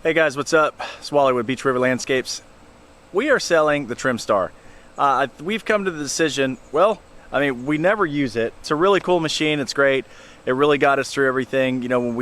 Hey guys, what's up? It's Wally with Beach River Landscapes. We are selling the Trimstar. We've come to the decision, we never use it. It's a really cool machine, it's great. It really got us through everything. You know, when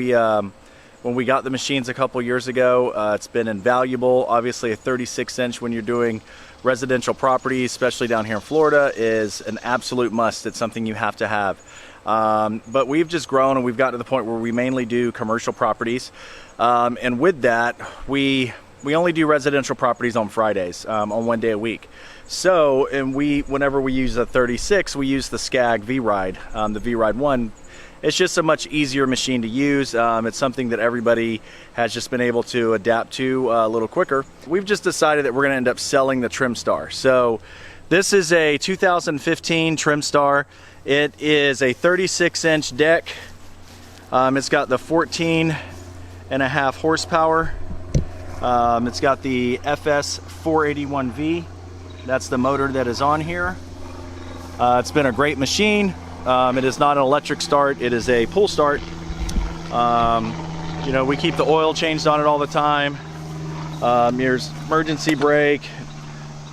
we got the machines a couple years ago, it's been invaluable. Obviously a 36-inch when you're doing residential properties, especially down here in Florida, is an absolute must. It's something you have to have. But we've just grown and we've gotten to the point where we mainly do commercial properties. And with that, we only do residential properties on Fridays, on 1 day a week. So, and whenever we use a 36, we use the Skag V-Ride, the V-Ride 1. It's just a much easier machine to use. It's something that everybody has just been able to adapt to a little quicker. We've just decided that we're gonna end up selling the Trimstar. So this is a 2015 Trimstar. It is a 36-inch deck. It's got the 14.5 horsepower. It's got the FS 481V. That's the motor that is on here. It's been a great machine. It is not an electric start, it is a pull start. You know, we keep the oil changed on it all the time. Here's emergency brake,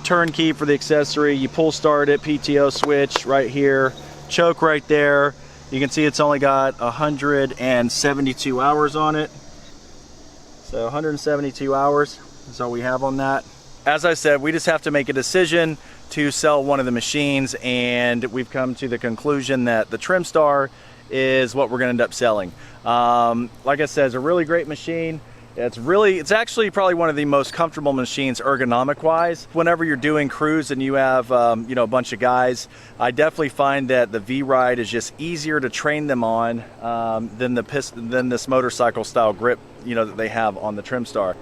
turnkey for the accessory. You pull start it, PTO switch right here, choke right there. You can see it's only got 172 hours on it. So 172 hours is all we have on that. As I said, we just have to make a decision to sell one of the machines, and we've come to the conclusion that the Trimstar is what we're going to end up selling. Like I said, it's a really great machine. It's actually probably one of the most comfortable machines ergonomic wise. Whenever you're doing crews and you have you know, a bunch of guys, I definitely find that the V-Ride is just easier to train them on than this motorcycle style grip, you know, that they have on the Trimstar.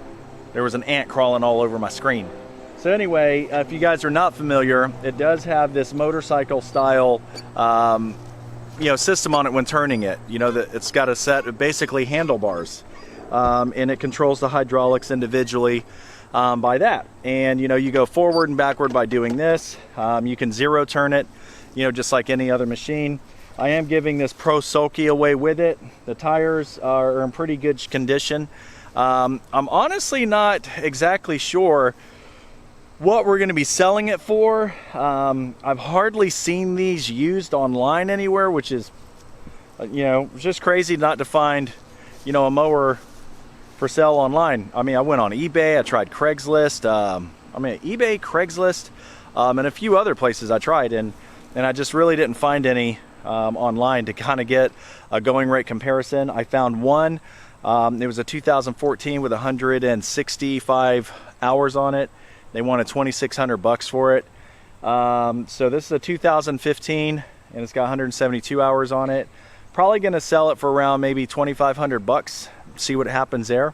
There was an ant crawling all over my screen. So anyway, if you guys are not familiar, it does have this motorcycle style you know, system on it when turning it. You know, that it's got a set of basically handlebars. And it controls the hydraulics individually by that. And you know, you go forward and backward by doing this. You can zero turn it, you know, just like any other machine. I am giving this Pro Sulky away with it. The tires are in pretty good condition. I'm honestly not exactly sure what we're going to be selling it for. I've hardly seen these used online anywhere, which is, you know, just crazy not to find, you know, a mower for sale online. I mean, I went on eBay, I tried Craigslist, eBay, Craigslist, and a few other places I tried, and I just really didn't find any online to kind of get a going rate comparison. I found one. It was a 2014 with 165 hours on it. They wanted $2,600 for it. So this is a 2015 and it's got 172 hours on it. Probably gonna sell it for around maybe $2,500, see what happens there.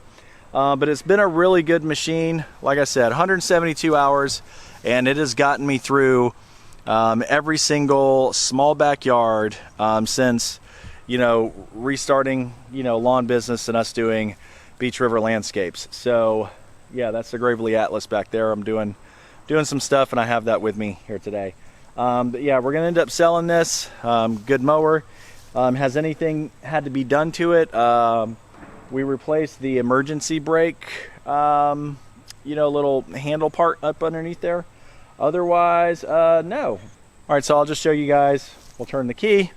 But it's been a really good machine. Like I said, 172 hours, and it has gotten me through every single small backyard since, you know, restarting, you know, lawn business and us doing Beach River Landscapes. So yeah, that's the Gravely Atlas back there. I'm doing some stuff, and I have that with me here today. But yeah, we're gonna end up selling this. Good mower. Has anything had to be done to it? We replaced the emergency brake, you know, little handle part up underneath there. Otherwise, no. All right, so I'll just show you guys. We'll turn the key.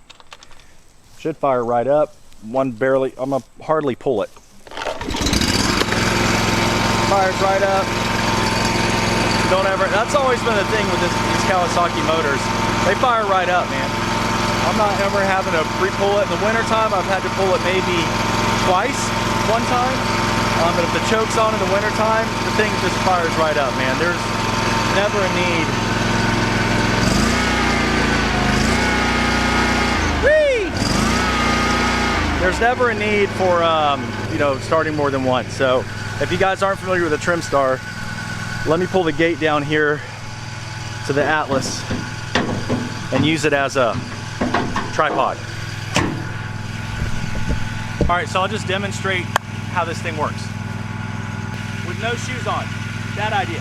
Should fire right up. I'm gonna hardly pull it. Fires right up. That's always been the thing with these Kawasaki motors. They fire right up, man. I'm not ever having to pre-pull it. In the wintertime, I've had to pull it maybe twice, one time. But if the choke's on in the wintertime, the thing just fires right up, man. There's never a need. Whee! There's never a need for, you know, starting more than one. So if you guys aren't familiar with the Trimstar, let me pull the gate down here to the Atlas and use it as a tripod. All right, so I'll just demonstrate how this thing works. With no shoes on, bad idea.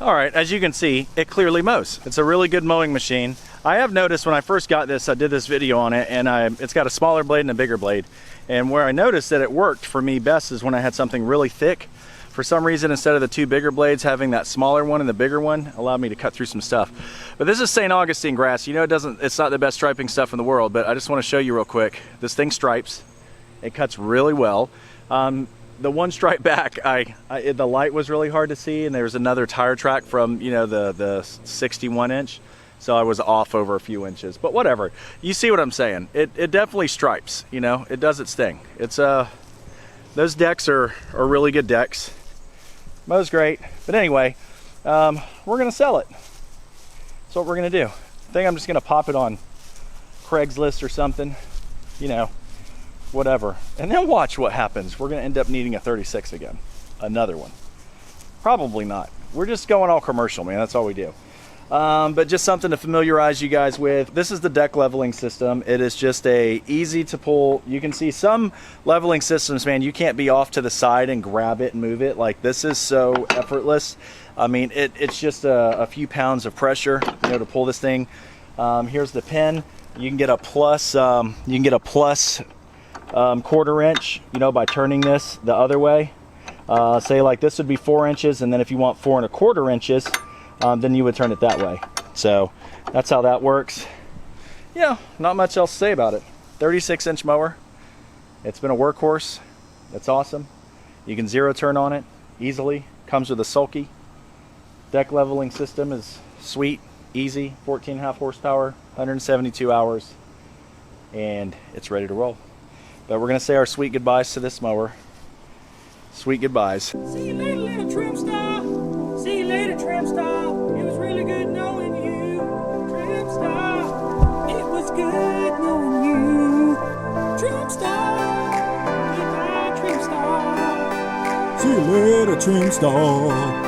All right, as you can see, it clearly mows. It's a really good mowing machine. I have noticed when I first got this, I did this video on it, and it's got a smaller blade and a bigger blade. And where I noticed that it worked for me best is when I had something really thick. For some reason, instead of the two bigger blades, having that smaller one and the bigger one allowed me to cut through some stuff. But this is St. Augustine grass. You know, it's not the best striping stuff in the world, but I just want to show you real quick. This thing stripes. It cuts really well. The one stripe back, the light was really hard to see, and there was another tire track from, you know, the 61 inch. So I was off over a few inches, but whatever. You see what I'm saying? It definitely stripes, you know, it does its thing. It's those decks are really good decks. Mows great, but anyway, we're gonna sell it. That's what we're gonna do. I think I'm just gonna pop it on Craigslist or something, you know, whatever. And then watch what happens. We're gonna end up needing a 36 again, another one. Probably not. We're just going all commercial, man, that's all we do. But just something to familiarize you guys with. This is the deck leveling system. It is just a easy to pull. You can see some leveling systems, man, you can't be off to the side and grab it and move it. Like, this is so effortless. I mean, it's just a few pounds of pressure, you know, to pull this thing. Here's the pin. You can get a plus, quarter inch, you know, by turning this the other way. Say like this would be 4 inches, and then if you want 4 1/4 inches, then you would turn it that way. So that's how that works. Yeah, not much else to say about it. 36-inch mower. It's been a workhorse. That's awesome. You can zero turn on it easily. Comes with a sulky. Deck leveling system is sweet, easy, 14.5 horsepower, 172 hours, and it's ready to roll. But we're gonna say our sweet goodbyes to this mower. Sweet goodbyes. See you later, little Trimstar. See you later, Trimstar. It was really good knowing you, Trimstar. It was good knowing you, Trimstar. Goodbye, Trimstar. See you later, Trimstar.